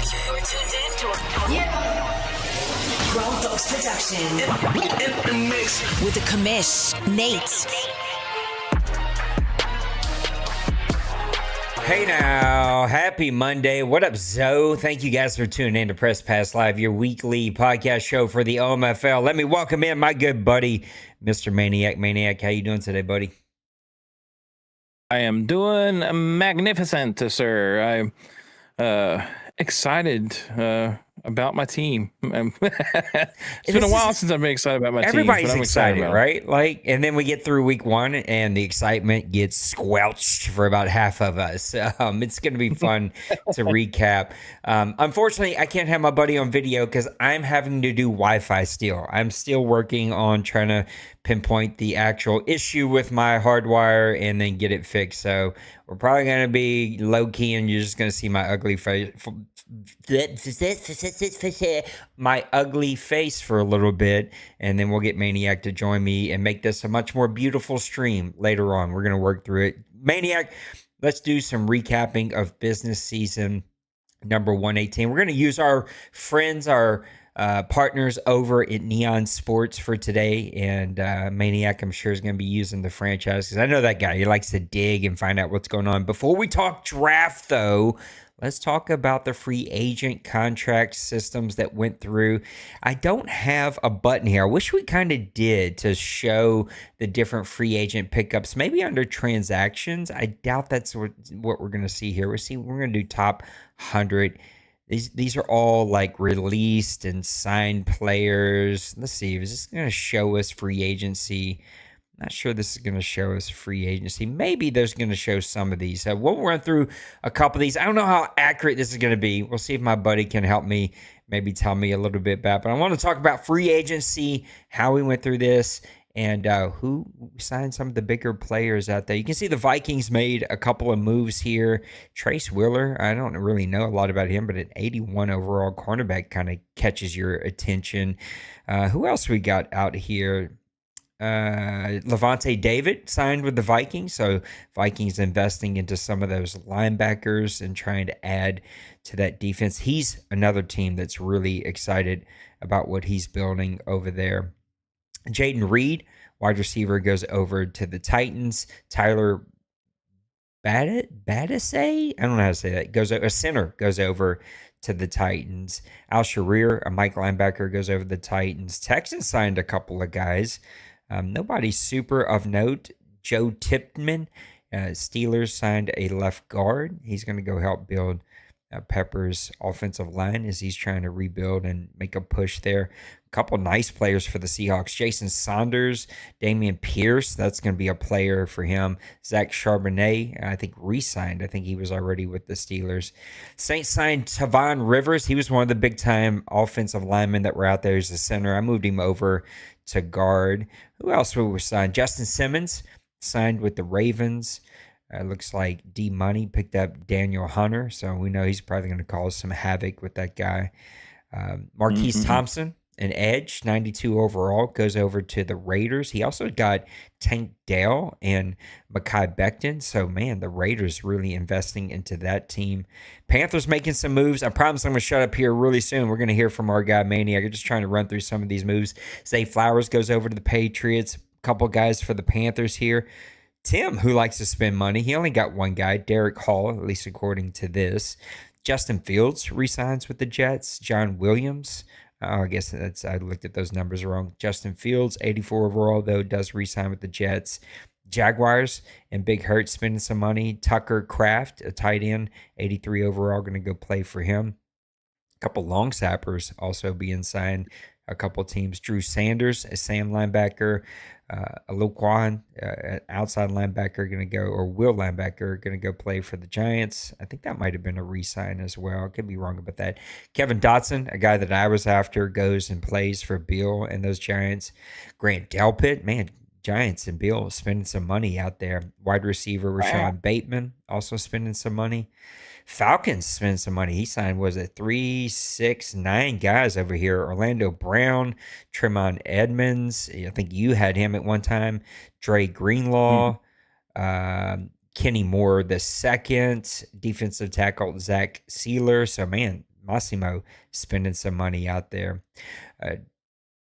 You're tuned in to Grown Folks Production. In the mix. With the commish, Nate. Hey now, happy Monday. What up, Zoe? Thank you guys for tuning in to Press Pass Live, your weekly podcast show for the OMFL. Let me welcome in my good buddy, Mr. Maniac. Maniac, how you doing today, buddy? I am doing magnificent, sir. I'm excited about my team. It's been a while since I've been excited about my team. Everybody's excited, right? Like, and then we get through week one, and the excitement gets squelched for about half of us. It's going to be fun to recap. Unfortunately, I can't have my buddy on video because I'm having to do Wi-Fi still. I'm still working on trying to pinpoint the actual issue with my hardwire and then get it fixed. So we're probably going to be low key, and you're just going to see my ugly face. My ugly face for a little bit, and then we'll get Maniac to join me and make this a much more beautiful stream later on. We're going to work through it. Maniac, let's do some recapping of business season number 118. We're going to use our friends, our partners over at Neon Sports for today, and Maniac, I'm sure, is going to be using the franchise because I know that guy. He likes to dig and find out what's going on. Before we talk draft, though, let's talk about the free agent contract systems that went through. I don't have a button here. I wish we kind of did to show the different free agent pickups, maybe under transactions. I doubt that's what we're going to see here. We're going to do top 100. These are all like released and signed players. Let's see. Is this going to show us free agency? Not sure this is going to show us free agency. Maybe there's going to show some of these. We'll run through a couple of these. I don't know how accurate this is going to be. We'll see if my buddy can help me, maybe tell me a little bit about. But I want to talk about free agency, how we went through this, and who signed some of the bigger players out there. You can see the Vikings made a couple of moves here. Trace Wheeler, I don't really know a lot about him, but an 81 overall cornerback kind of catches your attention. Who else we got out here? Levante David signed with the Vikings, so Vikings investing into some of those linebackers and trying to add to that defense. He's another team that's really excited about what he's building over there. Jaden Reed, wide receiver, goes over to the Titans. Tyler Badisay, I don't know how to say that. A center goes over to the Titans. Al Sharir, a Mike linebacker, goes over to the Titans. Texans signed a couple of guys. Nobody super of note. Joe Tipman, Steelers signed a left guard. He's going to go help build Pepper's offensive line as he's trying to rebuild and make a push there. A couple nice players for the Seahawks. Jason Saunders, Damian Pierce, that's going to be a player for him. Zach Charbonnet, I think, re-signed. I think he was already with the Steelers. Saints signed Tavon Rivers. He was one of the big-time offensive linemen that were out there as a center. I moved him over to guard. Who else were signed? Justin Simmons signed with the Ravens. Looks like D Money picked up Daniel Hunter, so we know he's probably going to cause some havoc with that guy. Marquise Thompson, an edge, 92 overall, goes over to the Raiders. He also got Tank Dell and Mekhi Becton. So, man, the Raiders really investing into that team. Panthers making some moves. I promise I'm going to shut up here really soon. We're going to hear from our guy, Maniac. I'm just trying to run through some of these moves. Zay Flowers goes over to the Patriots. A couple guys for the Panthers here. Tim, who likes to spend money, he only got one guy, Derek Hall, at least according to this. Justin Fields re-signs with the Jets. John Williams, I guess I looked at those numbers wrong. Justin Fields, 84 overall, though, does re-sign with the Jets. Jaguars and Big Hurt spending some money. Tucker Kraft, a tight end, 83 overall, going to go play for him. A couple long snappers also being signed. A couple teams. Drew Sanders, a Sam linebacker. Aluquan, outside linebacker, going to go, or Will linebacker, going to go play for the Giants. I think that might have been a re-sign as well. I could be wrong about that. Kevin Dotson, a guy that I was after, goes and plays for Bill and those Giants. Grant Delpit, man, Giants and Bill spending some money out there. Wide receiver Rashawn Bateman also spending some money. Falcons spend some money. He signed, was it 3, 6, 9 guys over here. Orlando Brown, Tremont Edmonds. I think you had him at one time. Dre Greenlaw, Kenny Moore the second, defensive tackle Zach Sealer. So, man, Massimo spending some money out there.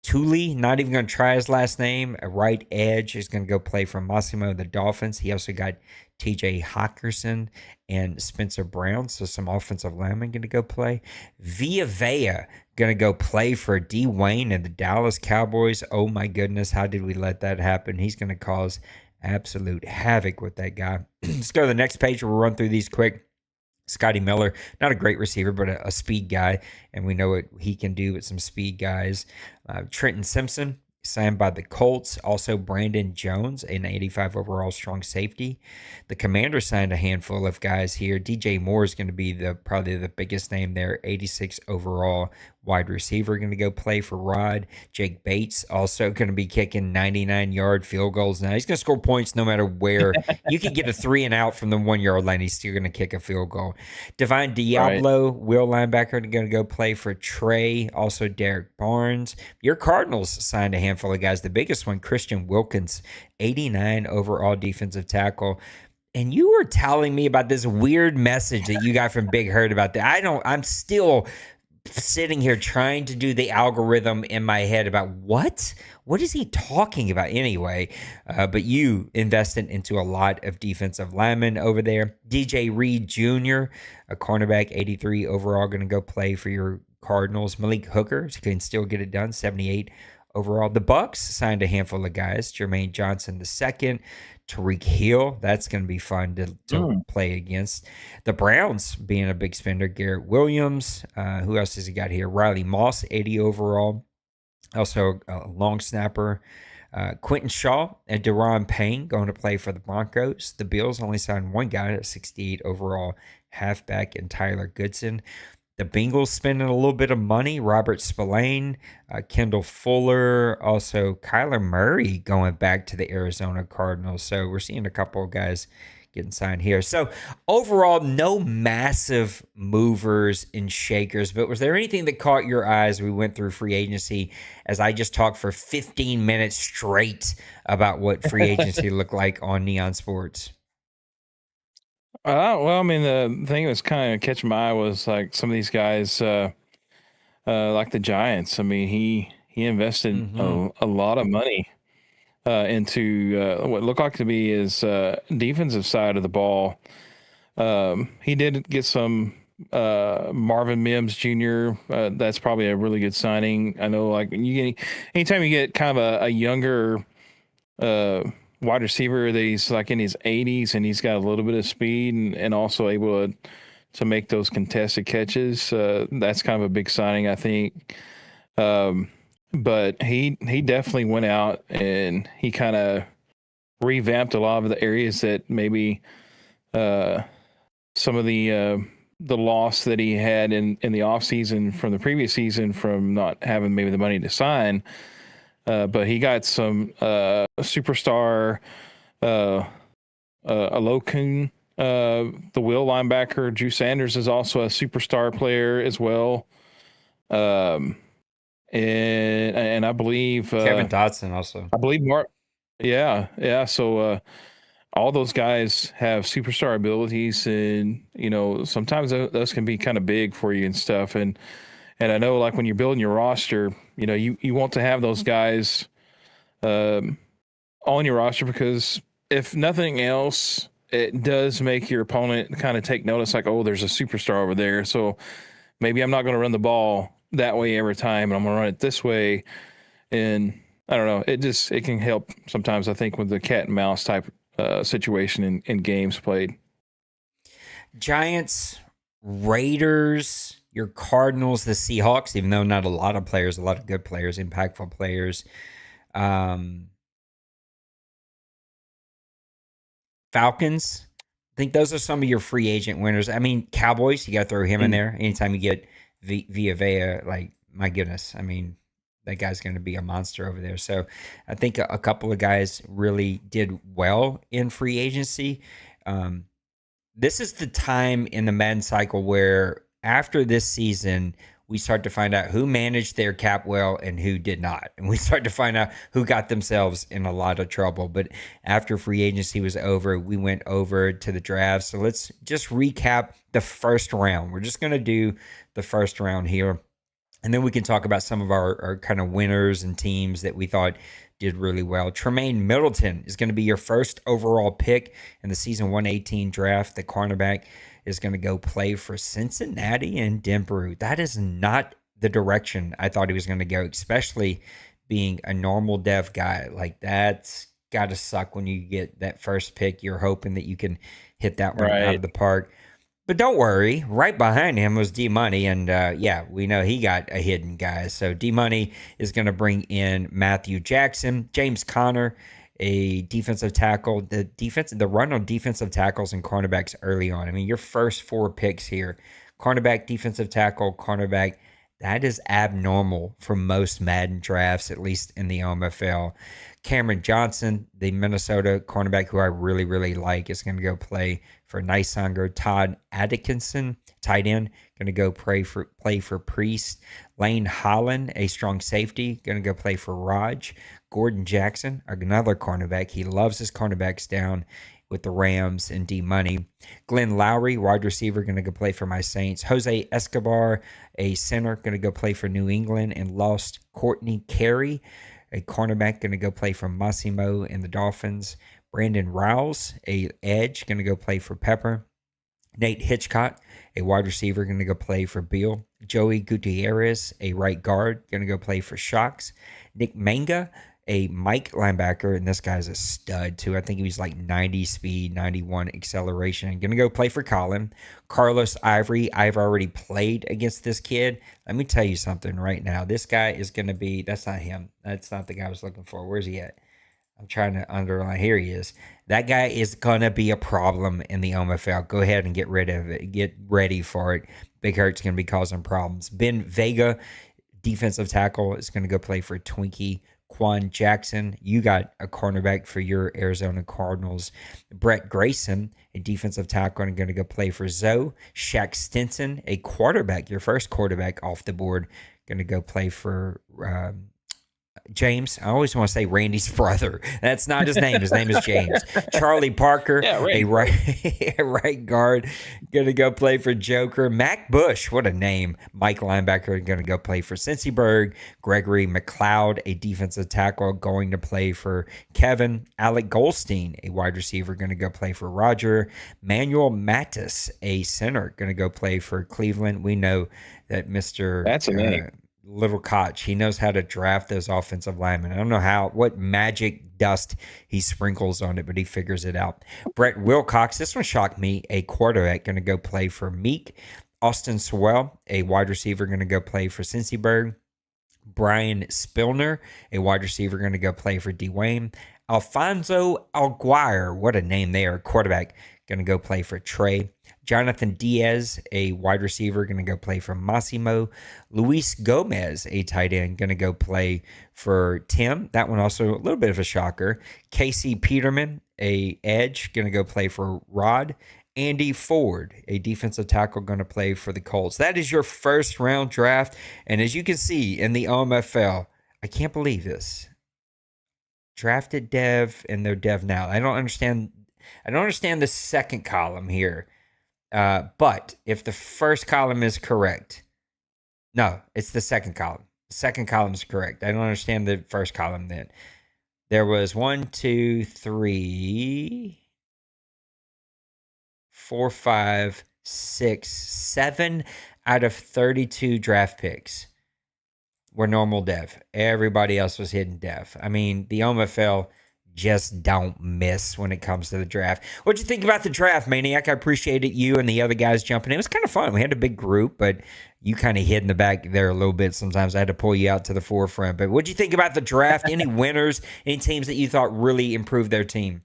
Thule, not even going to try his last name. A right edge is going to go play for Massimo, the Dolphins. He also got TJ Hawkinson and Spencer Brown, so some offensive linemen going to go play. Villa going to go play for D. Wayne and the Dallas Cowboys. Oh my goodness, how did we let that happen? He's going to cause absolute havoc with that guy. Let's go to the next page. We'll run through these quick. Scotty Miller, not a great receiver, but a speed guy, and we know what he can do with some speed guys. Trenton Simpson, signed by the Colts. Also, Brandon Jones, an 85 overall strong safety. The Commanders signed a handful of guys here. DJ Moore is going to be probably the biggest name there. 86 overall wide receiver, going to go play for Rod. Jake Bates also going to be kicking 99-yard field goals now. He's going to score points no matter where. You could get a 3 and out from the 1-yard line. He's still going to kick a field goal. Divine Diablo, Will linebacker, going to go play for Trey. Also, Derek Barnes. Your Cardinals signed a handful of guys. The biggest one, Christian Wilkins, 89 overall defensive tackle. And you were telling me about this weird message that you got from Big Hurt about that. I'm still sitting here trying to do the algorithm in my head about what is he talking about anyway. But you invested into a lot of defensive linemen over there. DJ Reed Jr., a cornerback, 83 overall, going to go play for your Cardinals. Malik Hooker can still get it done, 78 overall. The Bucks signed a handful of guys. Jermaine Johnson II, Tariq Hill, that's going to be fun to play against. The Browns being a big spender, Garrett Williams. Who else has he got here? Riley Moss, 80 overall. Also a long snapper. Quentin Shaw and Deron Payne going to play for the Broncos. The Bills only signed one guy at 68 overall halfback, and Tyler Goodson. The Bengals spending a little bit of money. Robert Spillane, Kendall Fuller, also Kyler Murray going back to the Arizona Cardinals. So we're seeing a couple of guys getting signed here. So overall, no massive movers and shakers. But was there anything that caught your eyes? We went through free agency as I just talked for 15 minutes straight about what free agency looked like on Neon Sports. Well, I mean, the thing that was kind of catching my eye was like some of these guys, like the Giants. I mean, he invested a lot of money into what looked like to be his defensive side of the ball. He did get some Marvin Mims Jr. That's probably a really good signing. I know, like anytime you get kind of a younger wide receiver that he's like in his 80s and he's got a little bit of speed and also able to make those contested catches. That's kind of a big signing, I think. But he definitely went out and he kind of revamped a lot of the areas that maybe some of the loss that he had in the offseason from the previous season from not having maybe the money to sign. But he got some superstar Alokun, the Will linebacker. Drew Sanders is also a superstar player as well. And I believe Kevin Dotson also. I believe Mark. Yeah. So all those guys have superstar abilities, and sometimes those can be kind of big for you and stuff. And I know, like, when you're building your roster, you want to have those guys on your roster because if nothing else, it does make your opponent kind of take notice, like, oh, there's a superstar over there. So maybe I'm not going to run the ball that way every time, and I'm going to run it this way. And I don't know. It can help sometimes, I think, with the cat and mouse type situation in games played. Giants, Raiders, your Cardinals, the Seahawks, even though not a lot of players, a lot of good players, impactful players. Falcons, I think those are some of your free agent winners. I mean, Cowboys, you got to throw him in there. Anytime you get Villa, like, my goodness, I mean, that guy's going to be a monster over there. So I think a couple of guys really did well in free agency. This is the time in the Madden cycle where after this season, we start to find out who managed their cap well and who did not. And we start to find out who got themselves in a lot of trouble. But after free agency was over, we went over to the draft. So let's just recap the first round. We're just going to do the first round here. And then we can talk about some of our kind of winners and teams that we thought did really well. Tremaine Middleton is going to be your first overall pick in the season 118 draft. The cornerback is going to go play for Cincinnati and Denver. That is not the direction I thought he was going to go, especially being a normal dev guy. Like, that's got to suck when you get that first pick. You're hoping that you can hit that one out of the park. But don't worry, right behind him was D-Money, and we know he got a hidden guy. So D-Money is going to bring in Matthew Jackson, James Conner, a defensive tackle. The run on defensive tackles and cornerbacks early on. I mean, your first 4 picks here, cornerback, defensive tackle, cornerback, that is abnormal for most Madden drafts, at least in the OMFL. Cameron Johnson, the Minnesota cornerback who I really, really like, is going to go play for Nisanger. Todd Atkinson, tight end, going to go play for Priest. Lane Holland, a strong safety, going to go play for Raj. Gordon Jackson, another cornerback. He loves his cornerbacks down with the Rams and D-Money. Glenn Lowry, wide receiver, going to go play for my Saints. Jose Escobar, a center, going to go play for New England and lost. Courtney Carey, a cornerback, going to go play for Massimo and the Dolphins. Brandon Rouse, a edge, going to go play for Pepper. Nate Hitchcock, a wide receiver, going to go play for Bill. Joey Gutierrez, a right guard, going to go play for Shocks. Nick Manga, a Mike linebacker, and this guy's a stud too. I think he was like 90 speed, 91 acceleration. Going to go play for Colin. Carlos Ivory, I've already played against this kid. Let me tell you something right now. This guy is going to be, that's not him. That's not the guy I was looking for. Where's he at? I'm trying to underline. Here he is. That guy is going to be a problem in the OMFL. Go ahead and get rid of it. Get ready for it. Big Hurt's going to be causing problems. Ben Vega, defensive tackle, is going to go play for Twinkie. Quan Jackson, you got a cornerback for your Arizona Cardinals. Brett Grayson, a defensive tackle, and going to go play for Zoe. Shaq Stinson, a quarterback, your first quarterback off the board, going to go play for James. I always want to say Randy's brother. That's not his name. His name is James. Charlie Parker, a right guard, going to go play for Joker. Mac Bush, what a name. Mike linebacker, going to go play for Cincyberg. Gregory McLeod, a defensive tackle, going to play for Kevin. Alec Goldstein, a wide receiver, going to go play for Roger. Manuel Mattis, a center, going to go play for Cleveland. We know that Mr. That's a name. Little Koch, he knows how to draft those offensive linemen. I don't know what magic dust he sprinkles on it, but he figures it out. Brett Wilcox, this one shocked me, a quarterback, going to go play for Meek. Austin Sewell, a wide receiver, going to go play for Cincyberg. Brian Spillner, a wide receiver, going to go play for Dwayne. Alfonso Alguire, what a name there, quarterback, going to go play for Trey. Jonathan Diaz, a wide receiver, going to go play for Massimo. Luis Gomez, a tight end, going to go play for Tim. That one also a little bit of a shocker. Casey Peterman, a edge, going to go play for Rod. Andy Ford, a defensive tackle, going to play for the Colts. That is your first round draft. And as you can see in the OMFL, I can't believe this. Drafted dev and they're dev now. I don't understand the second column here. But if the first column is correct, no, it's the second column. The second column is correct. I don't understand the first column then. There was 1, 2, 3, 4, 5, 6, 7 out of 32 draft picks were normal dev. Everybody else was hidden dev. I mean, the OMFL just don't miss when it comes to the draft. What'd you think about the draft, Maniac? I appreciated you and the other guys jumping in. It was kind of fun. We had a big group, but you kind of hid in the back there a little bit. Sometimes I had to pull you out to the forefront. But what'd you think about the draft? Any winners? Any teams that you thought really improved their team?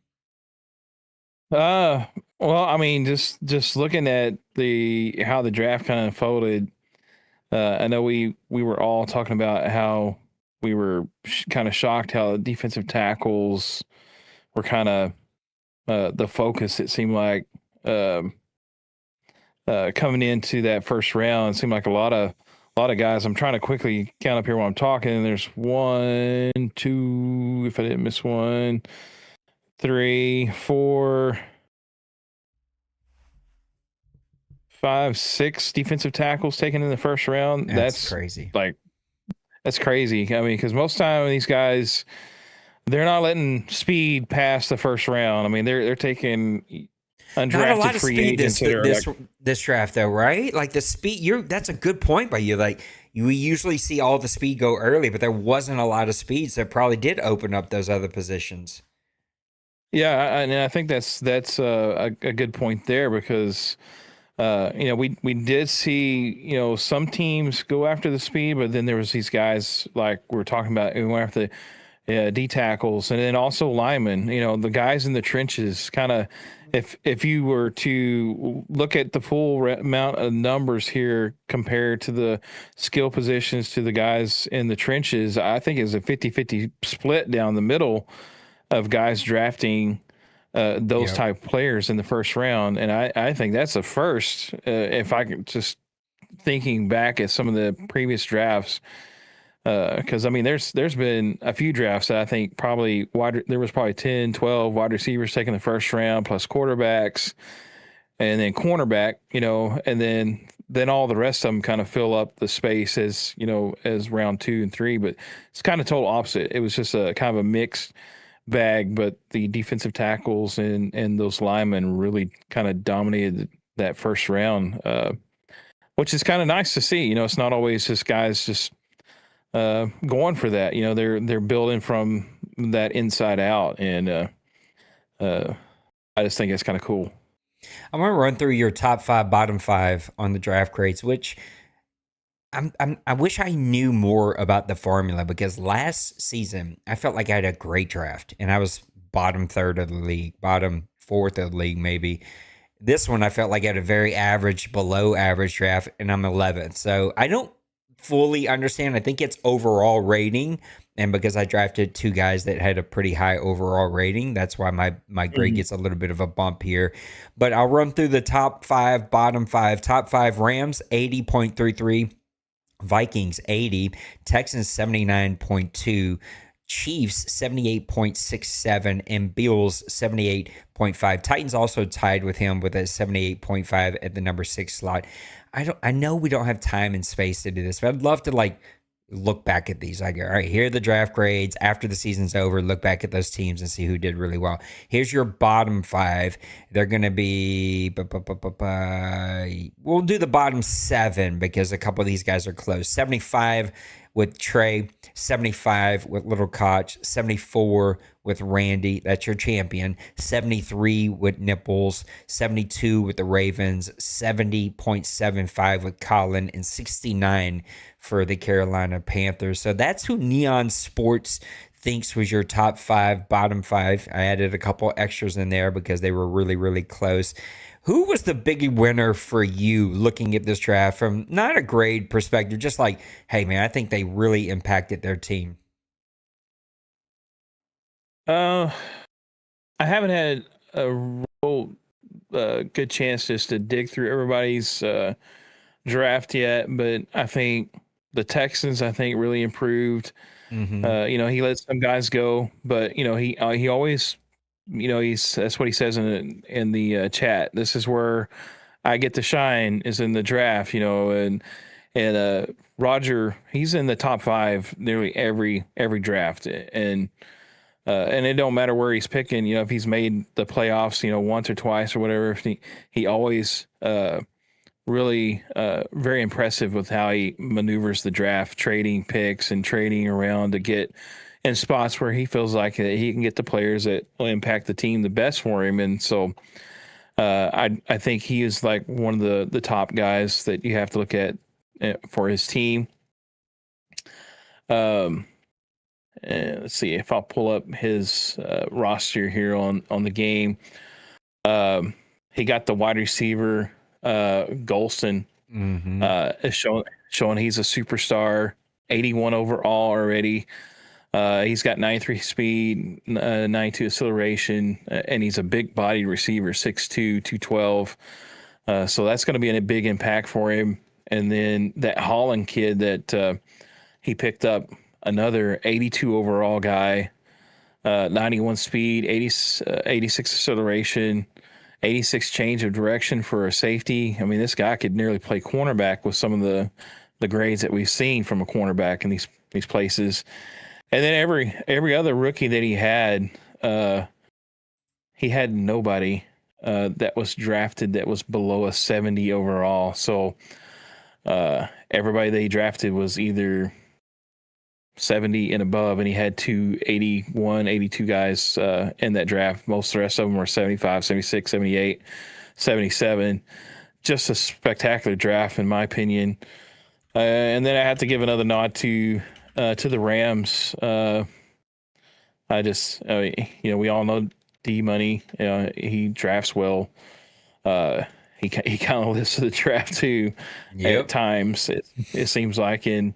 Well, I mean, just looking at how the draft kind of unfolded, I know we were all talking about how we were kind of shocked how the defensive tackles were kind of the focus. It seemed like coming into that first round, it seemed like a lot of a lot of guys. I'm trying to quickly count up here while I'm talking. There's 1, 2, if I didn't miss one, 3, 4, 5, 6 defensive tackles taken in the first round. That's crazy. That's crazy. I mean, because most of the time these guys, they're not letting speed pass the first round. I mean, they're taking Not a undrafted lot of free speed agents this draft, though, right? Like the speed. That's a good point by you. Like we usually see all the speed go early, but there wasn't a lot of speed, so it probably did open up those other positions. Yeah, and I think that's a good point there because we did see some teams go after the speed, but then there was these guys like we were talking about who went after the D tackles, and then also linemen. The guys in the trenches. Kind of, if you were to look at the full amount of numbers here compared to the skill positions to the guys in the trenches, I think it's a 50-50 split down the middle of guys drafting those type players in the first round. And I think that's a first. If I can just thinking back at some of the previous drafts, because I mean, there's been a few drafts that I think there was probably 10, 12 wide receivers taken the first round plus quarterbacks and then cornerback, and then all the rest of them kind of fill up the space as round 2 and 3. But it's kind of total opposite. It was just a kind of a mixed bag, but the defensive tackles and those linemen really kind of dominated that first round, which is kind of nice to see. It's not always just guys just going for that. They're building from that inside out, and I just think it's kind of cool. I'm gonna run through your top 5, bottom 5 on the draft grades, which I wish I knew more about the formula because last season I felt like I had a great draft and I was bottom 3rd of the league, bottom 4th of the league maybe. This one I felt like I had a very average, below average draft and I'm 11th. So I don't fully understand. I think it's overall rating, and because I drafted 2 guys that had a pretty high overall rating, that's why my grade gets a little bit of a bump here. But I'll run through the top 5, bottom 5. Top 5: Rams 80.33. Vikings 80, Texans 79.2, Chiefs 78.67, and Bills 78.5. Titans also tied with him with a 78.5 at the number 6 slot. I know we don't have time and space to do this, but I'd love to look back at these. All right, here are the draft grades after the season's over. Look back at those teams and see who did really well. Here's your bottom 5. They're going to be, we'll do the bottom 7 because a couple of these guys are close. 75 with Trey, 75 with Little Koch, 74 with Randy. That's your champion. 73 with Nipples, 72 with the Ravens, 70.75 with Colin, and 69 for the Carolina Panthers. So that's who Neon Sports thinks was your top 5, bottom 5. I added a couple extras in there because they were really, really close. Who was the big winner for you looking at this draft from not a grade perspective, just like, hey, man, I think they really impacted their team? I haven't had a real good chance just to dig through everybody's draft yet, but I think the Texans, really improved. Mm-hmm. He let some guys go, but he always, that's what he says in the chat. This is where I get to shine, is in the draft, and Roger, he's in the top 5 nearly every draft, and it don't matter where he's picking, if he's made the playoffs, once or twice or whatever, he always really very impressive with how he maneuvers the draft, trading picks and trading around to get in spots where he feels like he can get the players that will impact the team the best for him. And so I think he is like one of the top guys that you have to look at for his team. Let's see if I'll pull up his roster here on the game. He got the wide receiver Golston is showing he's a superstar, 81 overall already. He's got 93 speed, 92 acceleration, and he's a big bodied receiver, 6'2", 212. So that's going to be a big impact for him. And then that Holland kid that he picked up, another 82 overall guy, 91 speed, 86 acceleration, 86 change of direction for a safety. I mean, this guy could nearly play cornerback with some of the grades that we've seen from a cornerback in these places. And then every other rookie that he had nobody that was drafted that was below a 70 overall. So everybody that he drafted was either 70 and above, and he had 81, 82 guys in that draft. Most of the rest of them were 75, 76, 78, 77. Just a spectacular draft, in my opinion. And then I have to give another nod to the Rams. We all know D Money. He drafts well. He kind of lives to the draft too. Yep. At times. It seems like, and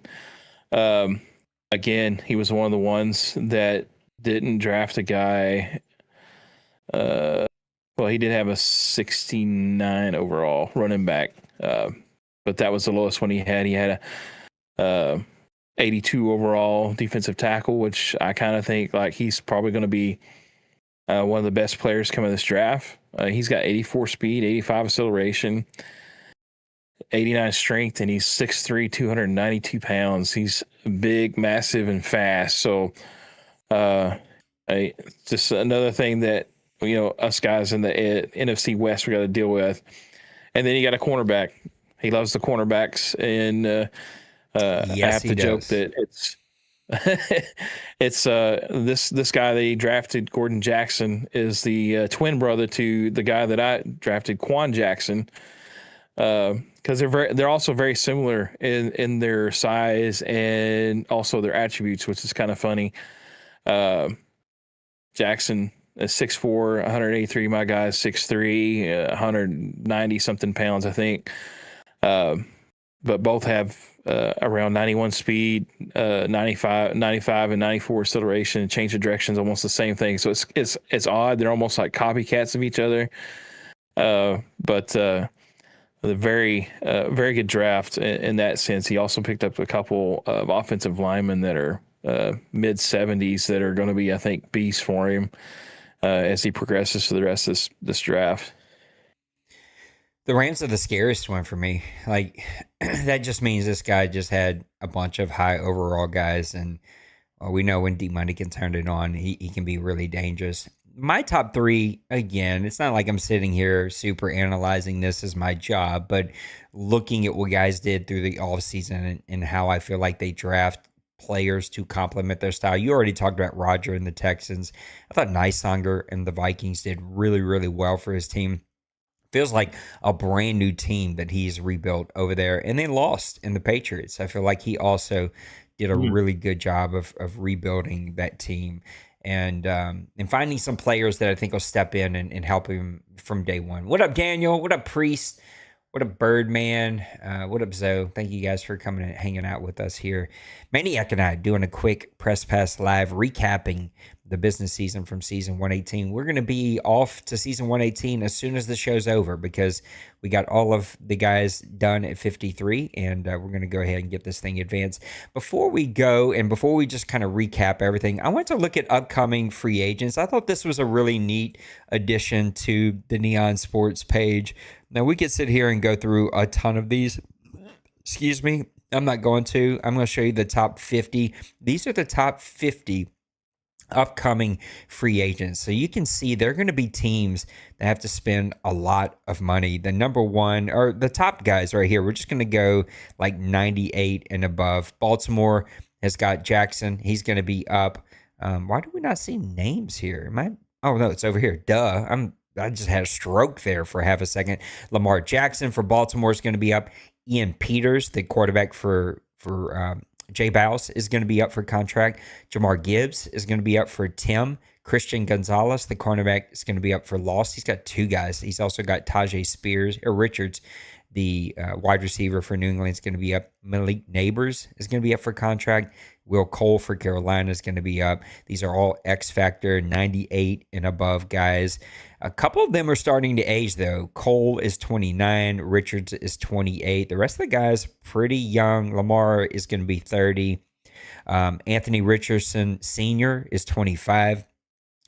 again, he was one of the ones that didn't draft a guy. Well, he did have a 69 overall running back, but that was the lowest one he had. He had a 82 overall defensive tackle, which I kind of think like he's probably going to be one of the best players coming this draft. He's got 84 speed, 85 acceleration, 89 strength, and he's 6'3", 292 pounds. He's big, massive, and fast. So just another thing that, us guys in the NFC West, we got to deal with. And then you got a cornerback. He loves the cornerbacks, and I have to joke that it's this guy that he drafted, Gordon Jackson, is the twin brother to the guy that I drafted, Quan Jackson, because they're also very similar in their size and also their attributes, which is kind of funny. Jackson is 6'4", 183. My guy's 6'3", 190 something pounds, I think. But both have around 91 speed, 95 and 94 acceleration, and change of direction is almost the same thing. So it's odd. They're almost like copycats of each other. But the very good draft in that sense. He also picked up a couple of offensive linemen that are mid 70s that are going to be, I think, beasts for him as he progresses to the rest of this draft. The Rams are the scariest one for me. Like, that just means this guy just had a bunch of high overall guys, and we know when D-Money can turn it on, he can be really dangerous. My top three, again, it's not like I'm sitting here super analyzing this as my job, but looking at what guys did through the offseason and how I feel like they draft players to complement their style. You already talked about Roger and the Texans. I thought Nysanger and the Vikings did really, really well for his team. Feels like a brand new team that he's rebuilt over there, and they lost in the Patriots. I feel like he also did a really good job of rebuilding that team and finding some players that I think will step in and help him from day one. What up, Daniel? What up, Priest? What up, Birdman? What up, Zoe? Thank you guys for coming and hanging out with us here. Maniac and I doing a quick Press Pass Live recapping the business season from season 118. We're going to be off to season 118 as soon as the show's over because we got all of the guys done at 53, and we're going to go ahead and get this thing advanced. Before we go, and before we just kind of recap everything, I want to look at upcoming free agents. I thought this was a really neat addition to the Neon Sports page. Now, we could sit here and go through a ton of these. Excuse me. I'm not going to. I'm going to show you the top 50. These are the top 50 upcoming free agents. So you can see they're going to be teams that have to spend a lot of money. The number one, or the top guys right here, we're just going to go like 98 and above. Baltimore has got Jackson. He's going to be up. Why do we not see names here? Oh, no, it's over here. Duh. I just had a stroke there for half a second. Lamar Jackson for Baltimore is going to be up. Ian Peters, the quarterback for Jay Bouse, is going to be up for contract. Jamar Gibbs is going to be up for Tim. Christian Gonzalez, the cornerback, is going to be up for loss. He's got two guys. He's also got Tajay Richards, the wide receiver for New England, is going to be up. Malik Neighbors is going to be up for contract. Will Cole for Carolina is going to be up. These are all X Factor 98 and above guys. A couple of them are starting to age, though. Cole is 29. Richards is 28. The rest of the guys, pretty young. Lamar is going to be 30. Anthony Richardson Sr. is 25.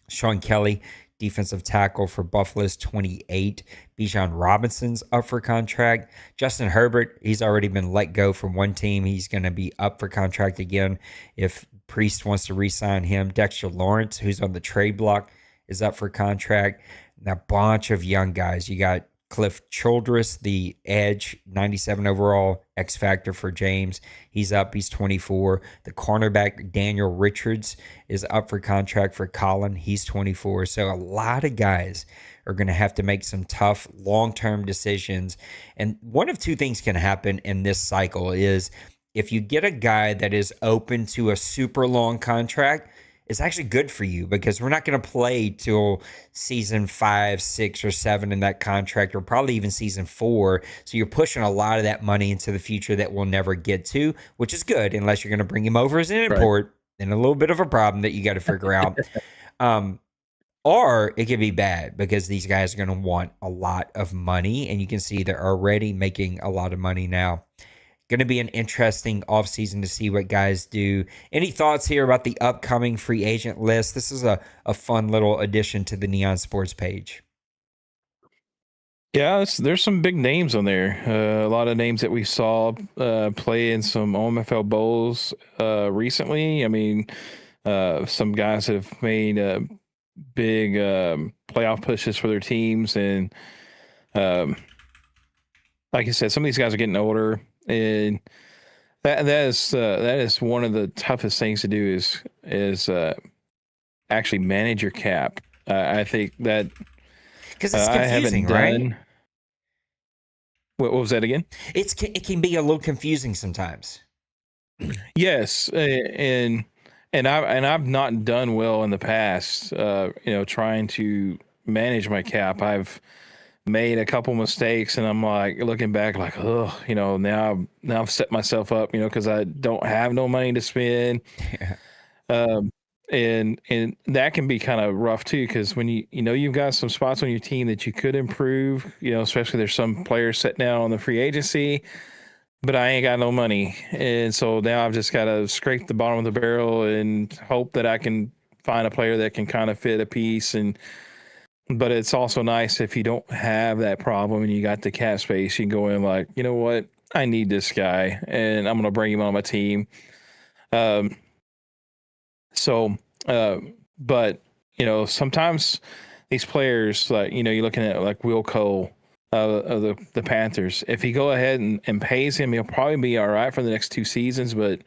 Sean Kelly, defensive tackle for Buffalo, is 28. Bijan Robinson's up for contract. Justin Herbert, he's already been let go from one team. He's going to be up for contract again if Priest wants to re-sign him. Dexter Lawrence, who's on the trade block, is up for contract. And a bunch of young guys. You got Cliff Childress, the edge, 97 overall, X Factor for James. He's up. He's 24. The cornerback, Daniel Richards, is up for contract for Colin. He's 24. So a lot of guys are going to have to make some tough long-term decisions. And one of two things can happen in this cycle is if you get a guy that is open to a super long contract, it's actually good for you because we're not going to play till season 5, 6, or 7 in that contract, or probably even season 4. So you're pushing a lot of that money into the future that we'll never get to, which is good unless you're going to bring him over as an import. Right. And a little bit of a problem that you got to figure out. Or it could be bad because these guys are going to want a lot of money, and you can see they're already making a lot of money now. Going to be an interesting offseason to see what guys do. Any thoughts here about the upcoming free agent list? This is a fun little addition to the Neon Sports page. Yeah, there's some big names on there. A lot of names that we saw play in some OMFL Bowls recently. I mean, some guys have made big playoff pushes for their teams. And like I said, some of these guys are getting older. And that is one of the toughest things to do is actually manage your cap. I think that because it's confusing, right? What was that again? It can be a little confusing sometimes. Yes, and I've not done well in the past. Trying to manage my cap. I've made a couple mistakes, and I'm like looking back, like, oh, now I've set myself up, because I don't have no money to spend. Yeah. And that can be kind of rough too, because when you've got some spots on your team that you could improve, especially there's some players sitting down on the free agency, but I ain't got no money, and so now I've just got to scrape the bottom of the barrel and hope that I can find a player that can kind of fit a piece. But it's also nice if you don't have that problem and you got the cap space, you can go in like, you know what, I need this guy and I'm going to bring him on my team. But sometimes these players, like, you're looking at like Will Cole of the Panthers. If you go ahead and pays him, he'll probably be all right for the next 2 seasons. But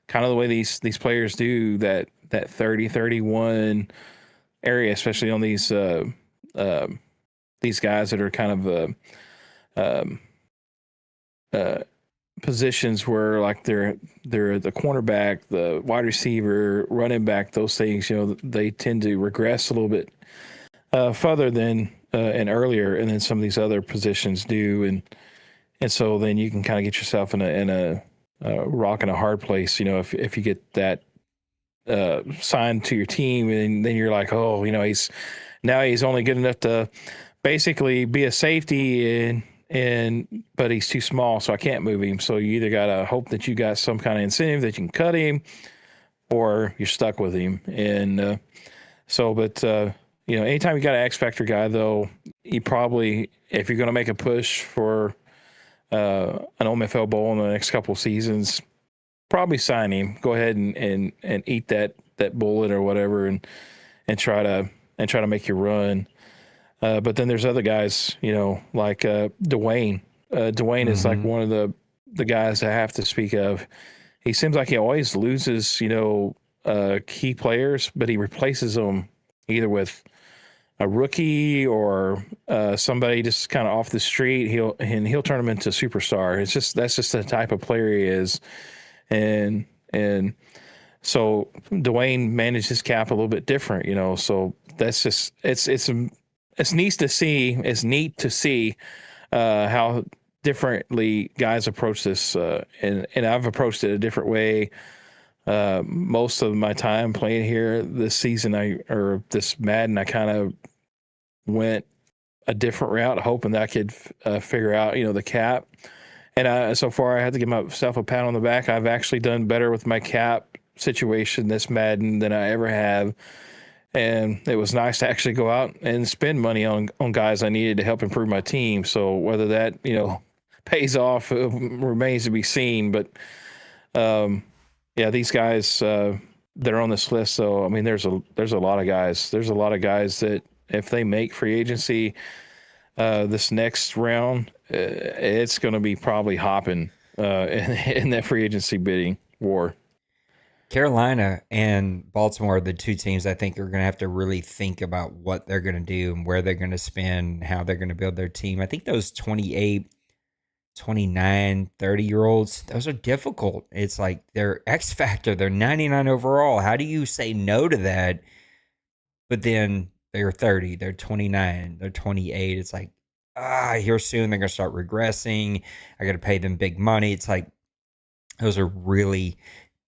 kind of the way these players do that 30-31 area, especially on these guys that are kind of positions where like they're the cornerback, the wide receiver, running back, those things, they tend to regress a little bit further than and earlier, and then some of these other positions do, and so then you can kind of get yourself in a rock and a hard place, if you get that signed to your team, and then you're like, oh, he's only good enough to basically be a safety, but he's too small, so I can't move him. So you either gotta hope that you got some kind of incentive that you can cut him, or you're stuck with him. And anytime you got an X Factor guy, though, you probably, if you're gonna make a push for an OMFL Bowl in the next couple of seasons, probably sign him. Go ahead and eat that bullet or whatever, and try to make your run. But then there's other guys, like Dwayne. Dwayne is like one of the guys I have to speak of. He seems like he always loses, key players, but he replaces them either with a rookie or somebody just kind of off the street. He'll turn them into superstar. That's just the type of player he is. And so Dwayne managed his cap a little bit different, so that's just, it's neat to see. It's neat to see how differently guys approach this. And I've approached it a different way. Most of my time playing here this season, or this Madden, I kind of went a different route, hoping that I could figure out, the cap. And so far, I had to give myself a pat on the back. I've actually done better with my cap situation this Madden than I ever have. And it was nice to actually go out and spend money on guys I needed to help improve my team. So whether that, pays off remains to be seen. But yeah, these guys that are on this list. So I mean, there's a lot of guys. There's a lot of guys that if they make free agency this next round, it's going to be probably hopping in that free agency bidding war. Carolina and Baltimore are the two teams I think are going to have to really think about what they're going to do and where they're going to spend, how they're going to build their team. I think those 28, 29, 30-year-olds, those are difficult. It's like they're X factor. They're 99 overall. How do you say no to that? But then they're 30, they're 29, they're 28. It's like, here soon they're going to start regressing. I got to pay them big money. It's like those are really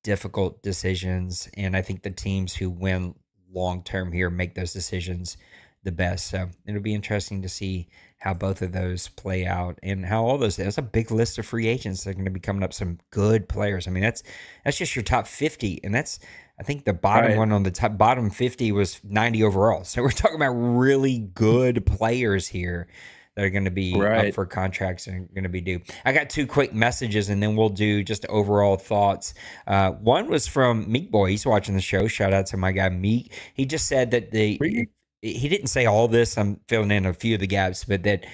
difficult decisions. And I think the teams who win long term here make those decisions the best. So it'll be interesting to see how both of those play out and how all those. That's a big list of free agents that are going to be coming up. Some good players. I mean, that's just your top 50, and that's I think the bottom one on the top bottom 50 was 90 overall. So we're talking about really good players here that are going to be up for contracts and going to be due. I got two quick messages, and then we'll do just overall thoughts. One was from Meek Boy. He's watching the show. Shout out to my guy Meek. He just said that he didn't say all this. I'm filling in a few of the gaps, but that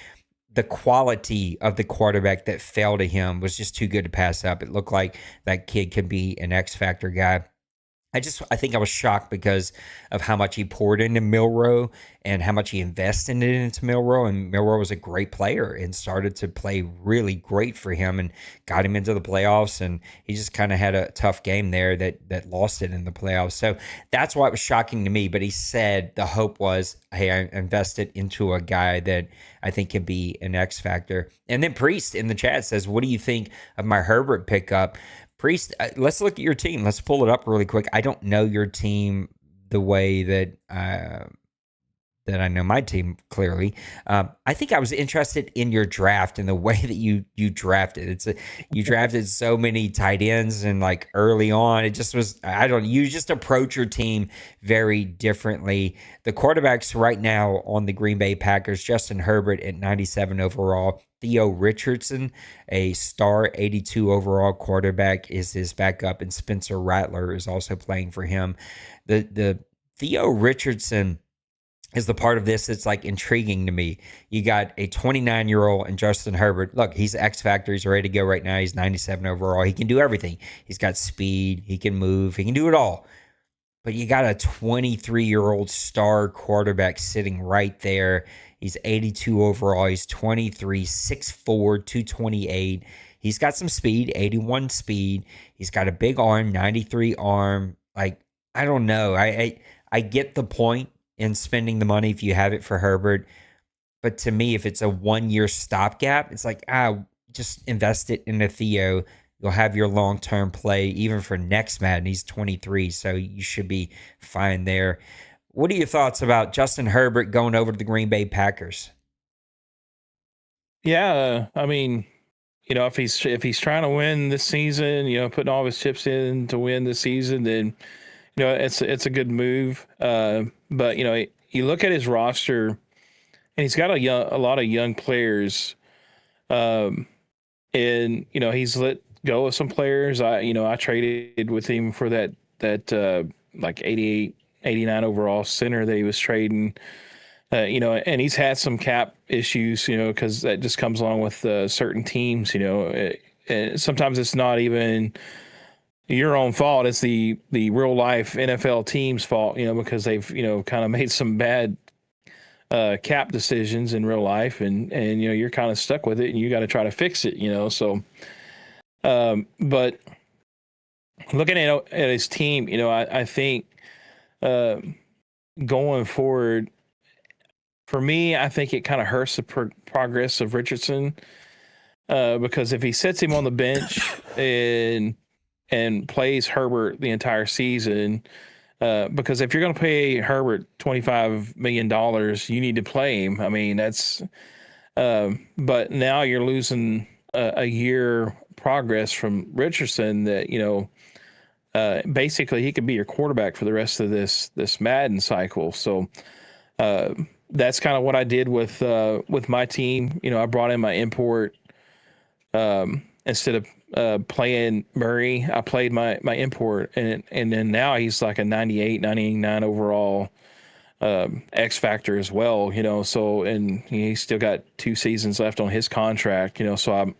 the quality of the quarterback that fell to him was just too good to pass up. It looked like that kid could be an X factor guy. I think I was shocked because of how much he poured into Milroe and how much he invested into Milroe. And Milroe was a great player and started to play really great for him and got him into the playoffs. And he just kind of had a tough game there that lost it in the playoffs. So that's why it was shocking to me. But he said the hope was, hey, I invested into a guy that I think can be an X factor. And then Priest in the chat says, what do you think of my Herbert pickup? Priest, let's look at your team. Let's pull it up really quick. I don't know your team the way that I know my team clearly. I think I was interested in your draft and the way that you drafted. You drafted so many tight ends and like early on, it just was. You just approach your team very differently. The quarterbacks right now on the Green Bay Packers: Justin Herbert at 97 overall. Theo Richardson, a star 82 overall quarterback, is his backup, and Spencer Rattler is also playing for him. The Theo Richardson is the part of this that's like intriguing to me. You got a 29-year-old and Justin Herbert. Look, he's X factor. He's ready to go right now. He's 97 overall. He can do everything. He's got speed. He can move. He can do it all. But you got a 23-year-old star quarterback sitting right there. He's 82 overall. He's 23, 6'4", 228. He's got some speed, 81 speed. He's got a big arm, 93 arm. Like, I don't know. I get the point in spending the money if you have it for Herbert. But to me, if it's a 1-year stopgap, it's like, just invest it in a Theo. You'll have your long-term play, even for next Madden. He's 23, so you should be fine there. What are your thoughts about Justin Herbert going over to the Green Bay Packers? Yeah, I mean, if he's trying to win this season, putting all of his chips in to win this season, then it's a good move. But you look at his roster, and he's got a lot of young players. And he's let go of some players. I traded with him for that like 88, 89 overall center that he was trading. And he's had some cap issues, because that just comes along with certain teams. And sometimes it's not even your own fault. It's the real life NFL team's fault, because they've kind of made some bad cap decisions in real life, and you're kind of stuck with it, and you got to try to fix it. So, but looking at his team, I think going forward, for me, I think it kind of hurts the progress of Richardson, because if he sets him on the bench and and plays Herbert the entire season. Because if you're going to pay Herbert $25 million, you need to play him. I mean, that's, but now you're losing a year progress from Richardson that, basically he could be your quarterback for the rest of this Madden cycle. So, that's kind of what I did with my team. I brought in my import, instead of playing Murray. I played my import, and then now he's like a 98, 99 overall X factor as well. So, and he's still got 2 seasons left on his contract. So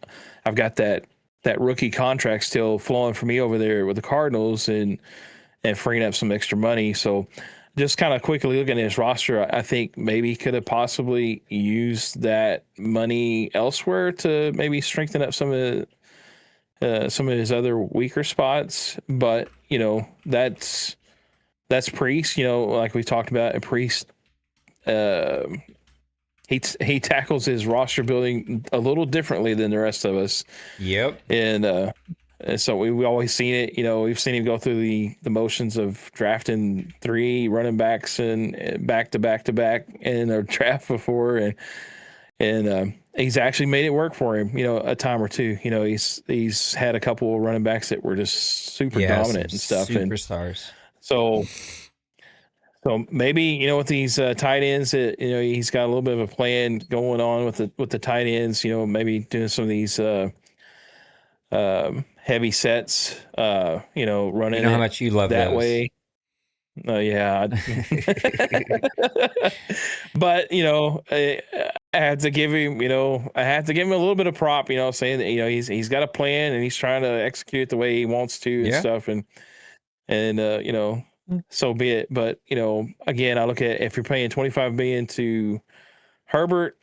I've got that rookie contract still flowing for me over there with the Cardinals, and freeing up some extra money. So just kind of quickly looking at his roster, I think maybe he could have possibly used that money elsewhere to maybe strengthen up some of his other weaker spots. But that's Priest. Like we talked about, Priest. He tackles his roster building a little differently than the rest of us. Yep. And so we always seen it. We've seen him go through the motions of drafting 3 running backs and back to back in a draft before, and he's actually made it work for him. A time or two. He's had a couple of running backs that were just super dominant and stuff. Superstars. So maybe with these tight ends, he's got a little bit of a plan going on with the tight ends. Maybe doing some of these heavy sets. Running. How much you love that those. way. Yeah. But I had to give him. I had to give him a little bit of prop. Saying that he's got a plan and he's trying to execute it the way he wants to and stuff. And so be it. But again, I look at if you're paying $25 million to Herbert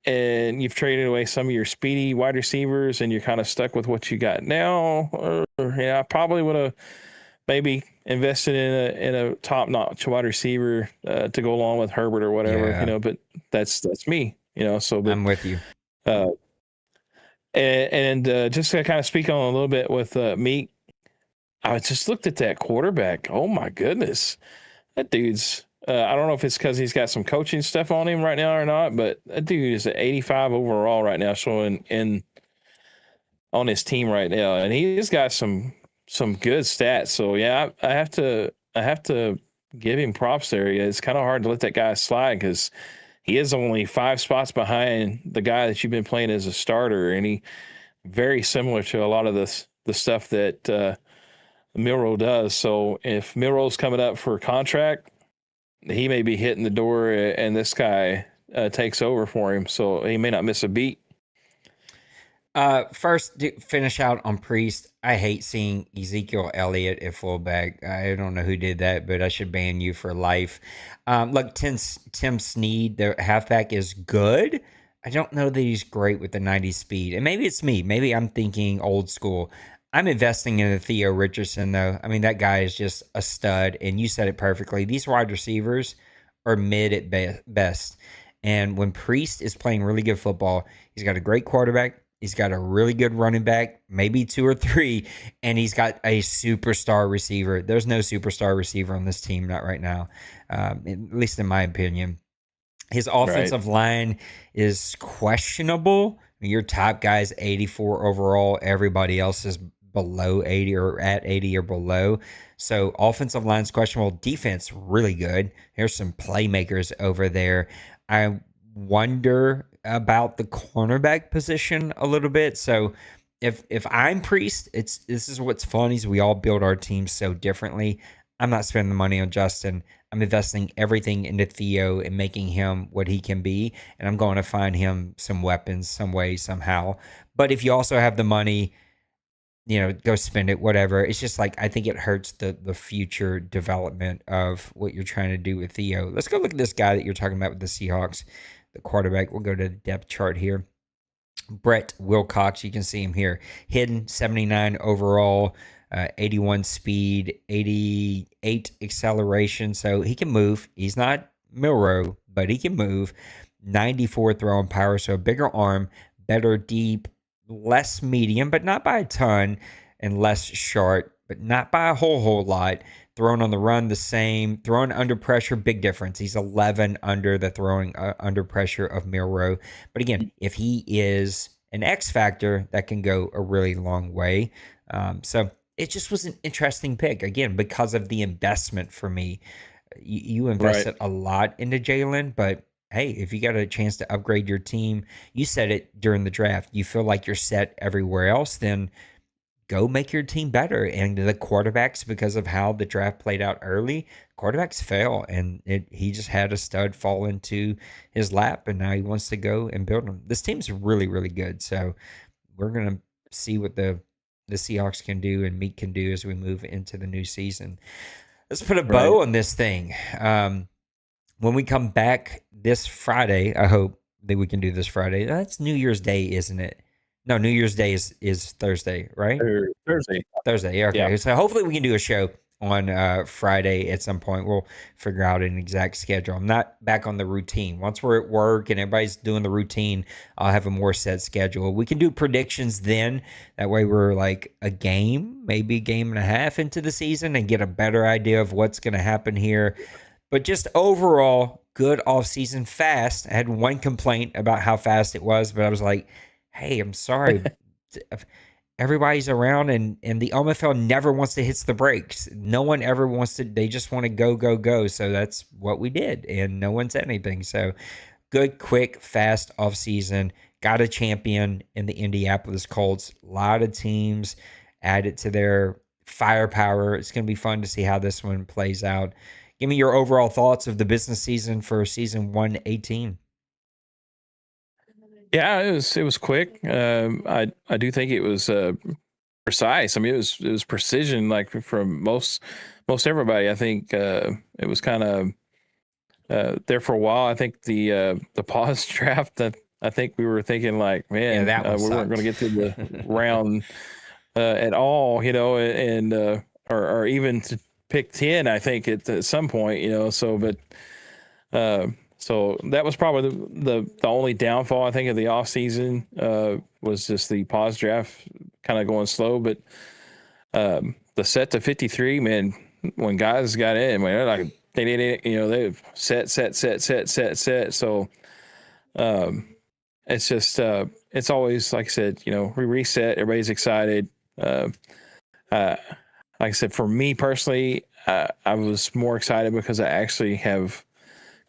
and you've traded away some of your speedy wide receivers and you're kind of stuck with what you got now, I probably would have maybe invested in a top notch wide receiver to go along with Herbert or whatever. But that's me. So but, I'm with you. And just to kind of speak on a little bit with Meek. I just looked at that quarterback. Oh my goodness, that dude's. I don't know if it's because he's got some coaching stuff on him right now or not, but that dude is at 85 overall right now, showing on his team right now, and he's got some good stats. So yeah, I have to give him props there. It's kind of hard to let that guy slide because he is only 5 spots behind the guy that you've been playing as a starter, and he very similar to a lot of the stuff that. Milroe does. So if Milroe's coming up for a contract, he may be hitting the door and this guy takes over for him. So he may not miss a beat. First, to finish out on Priest. I hate seeing Ezekiel Elliott at fullback. I don't know who did that, but I should ban you for life. Look, Tim Snead, the halfback, is good. I don't know that he's great with the 90 speed. And maybe it's me. Maybe I'm thinking old school. I'm investing in the Theo Richardson, though. I mean, that guy is just a stud, and you said it perfectly. These wide receivers are mid at best. And when Priest is playing really good football, he's got a great quarterback. He's got a really good running back, maybe 2 or 3, and he's got a superstar receiver. There's no superstar receiver on this team, not right now, at least in my opinion. His offensive line is questionable. Your top guy's 84 overall. Everybody else is below 80 or at 80 or below. So offensive line's questionable. Defense, really good. There's some playmakers over there. I wonder about the cornerback position a little bit. So if I'm Priest, this is what's fun is we all build our teams so differently. I'm not spending the money on Justin. I'm investing everything into Theo and making him what he can be. And I'm going to find him some weapons, some way, somehow. But if you also have the money, go spend it, whatever. It's just like, I think it hurts the future development of what you're trying to do with Theo. Let's go look at this guy that you're talking about with the Seahawks, the quarterback. We'll go to the depth chart here. Brett Wilcox, you can see him here. Hidden, 79 overall, 81 speed, 88 acceleration. So he can move. He's not Milroe, but he can move. 94 throwing power, so a bigger arm, better deep, less medium, but not by a ton. and less short, but not by a whole lot. Throwing on the run the same. Throwing under pressure, big difference. He's 11 under the throwing under pressure of Milroe. But again, if he is an X factor, that can go a really long way. So it just was an interesting pick, again, because of the investment for me. You invested a lot into Jalen, but hey, if you got a chance to upgrade your team, you said it during the draft, you feel like you're set everywhere else, then go make your team better. And the quarterbacks, because of how the draft played out early, quarterbacks fail, and he just had a stud fall into his lap, and now he wants to go and build them. This team's really, really good. So we're gonna see what the Seahawks can do and Meat can do as we move into the new season. Let's put a bow on this thing. When we come back this Friday, I hope that we can do this Friday. That's New Year's Day, isn't it? No, New Year's Day is Thursday, right? Thursday. Thursday. Okay. Yeah. So hopefully we can do a show on Friday at some point. We'll figure out an exact schedule. I'm not back on the routine. Once we're at work and everybody's doing the routine, I'll have a more set schedule. We can do predictions then. That way we're like a game, maybe a game and a half into the season, and get a better idea of what's going to happen here. But just overall, good offseason, fast. I had one complaint about how fast it was, but I was like, hey, I'm sorry. Everybody's around, and the OMFL never wants to hit the brakes. No one ever wants to. They just want to go. So that's what we did, and no one said anything. So good, quick, fast offseason. Got a champion in the Indianapolis Colts. A lot of teams added to their firepower. It's going to be fun to see how this one plays out. Give me your overall thoughts of the business season for season 118. Yeah, it was quick. I do think it was precise. I mean, it was precision, like from most everybody. I think it was kind of there for a while. I think the pause draft, that I think we were thinking like, man, we weren't going to get to the round at all, and or even to pick 10. I think at some point, So, but. So that was probably the only downfall, I think, of the offseason was just the pause draft kind of going slow. But the set to 53, man, when guys got in, man, they're like they set. So it's just it's always, like I said, we reset, everybody's excited. Like I said, for me personally, I was more excited because I actually have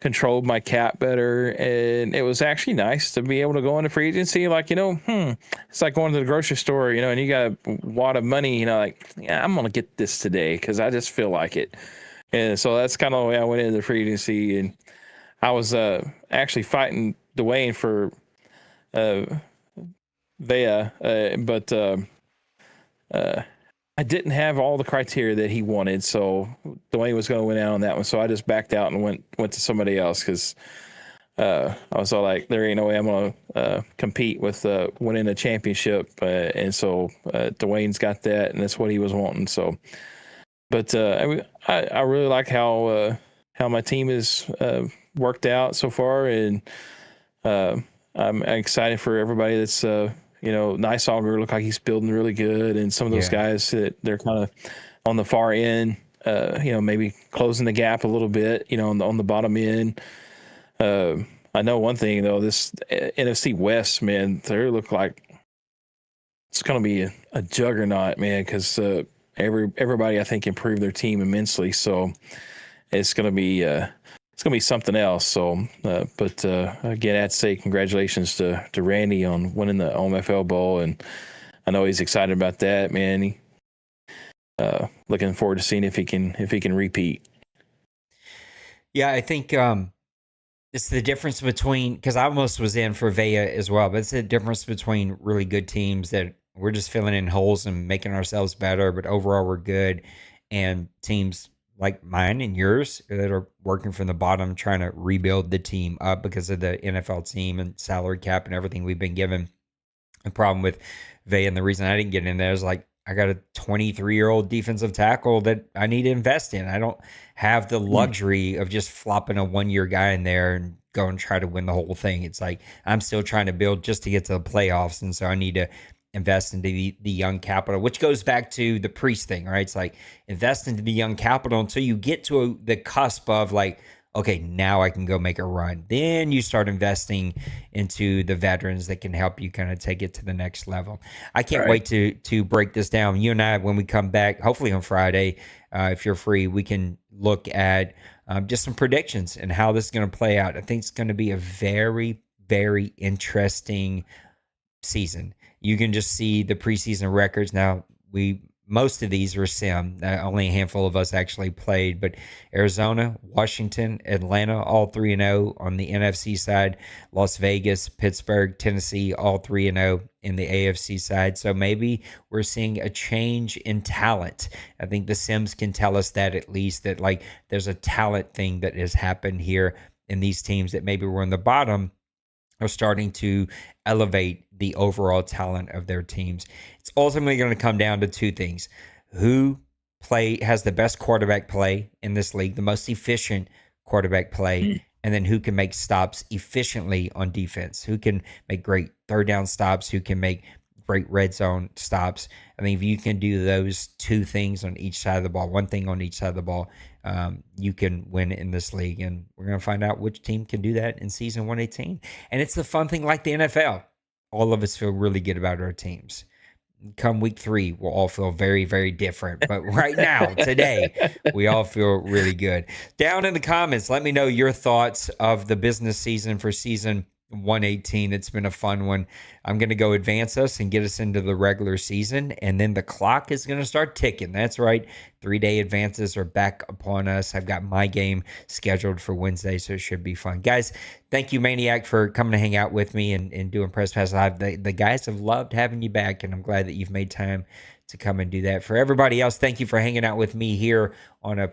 controlled my cap better, and it was actually nice to be able to go into free agency like, it's like going to the grocery store, and you got a wad of money, like, yeah, I'm gonna get this today because I just feel like it. And so that's kind of the way I went into free agency. And I was actually fighting Dwayne for Vea, but I didn't have all the criteria that he wanted, so Dwayne was going to win out on that one. So I just backed out and went to somebody else because I was all like, there ain't no way I'm going to compete with winning a championship. And so Dwayne's got that, and that's what he was wanting. So, but I really like how my team has worked out so far, and I'm excited for everybody that's Niceauger looked like he's building really good, and some of those guys that they're kind of on the far end, maybe closing the gap a little bit, on the bottom end. I know one thing though, this NFC West, man, they look like it's going to be a juggernaut, man, because everybody I think improved their team immensely, so it's going to be something else. So, but again, I have to say congratulations to Randy on winning the OMFL Bowl, and I know he's excited about that, man. He, looking forward to seeing if he can repeat. Yeah, I think it's the difference between, because I almost was in for Vea as well, but it's the difference between really good teams that we're just filling in holes and making ourselves better, but overall we're good, and teams like mine and yours that are working from the bottom, trying to rebuild the team up because of the NFL team and salary cap and everything we've been given. The problem with Vea, and the reason I didn't get in there, is like, I got a 23-year-old defensive tackle that I need to invest in. I don't have the luxury of just flopping a one-year guy in there and go and try to win the whole thing. It's like, I'm still trying to build just to get to the playoffs, and so I need to invest into the young capital, which goes back to the Priest thing, right? It's like invest into the young capital until you get to the cusp of like, okay, now I can go make a run. Then you start investing into the veterans that can help you kind of take it to the next level. I can't wait to break this down. You and I, when we come back, hopefully on Friday, if you're free, we can look at just some predictions and how this is going to play out. I think it's going to be a very, very interesting season. You can just see the preseason records. Now, most of these were sim. Only a handful of us actually played, but Arizona, Washington, Atlanta, all 3-0 on the NFC side. Las Vegas, Pittsburgh, Tennessee, all 3-0 in the AFC side. So maybe we're seeing a change in talent. I think the sims can tell us that, at least, that like there's a talent thing that has happened here in these teams that maybe were in the bottom are starting to elevate the overall talent of their teams. It's ultimately going to come down to two things: who has the best quarterback play in this league, the most efficient quarterback play, and then who can make stops efficiently on defense, who can make great third down stops, who can make great red zone stops. I think if you can do those two things on each side of the ball, one thing on each side of the ball, you can win in this league. And we're going to find out which team can do that in season 118. And it's the fun thing, like the NFL. All of us feel really good about our teams. Come week 3, we'll all feel very, very different. But right now, today, we all feel really good. Down in the comments, let me know your thoughts of the business season for season 118. It's been a fun one. I'm going to go advance us and get us into the regular season, and then the clock is going to start ticking. That's right. 3-day advances are back upon us. I've got my game scheduled for Wednesday, so it should be fun. Guys, thank you, Maniac, for coming to hang out with me and doing Press Pass Live. The guys have loved having you back, and I'm glad that you've made time to come and do that. For everybody else, thank you for hanging out with me here on a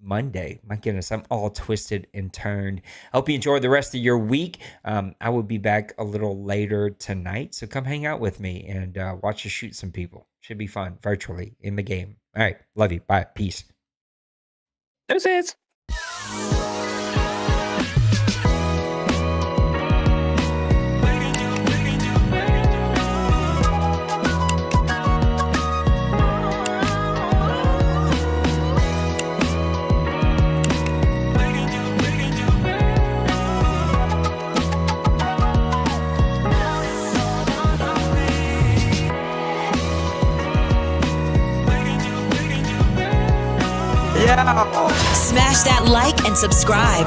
Monday. My goodness, I'm all twisted and turned. I hope you enjoyed the rest of your week. I will be back a little later tonight, so come hang out with me and watch us shoot some people. Should be fun virtually in the game. All right, love you. Bye. Peace. Deuces. Smash that like and subscribe.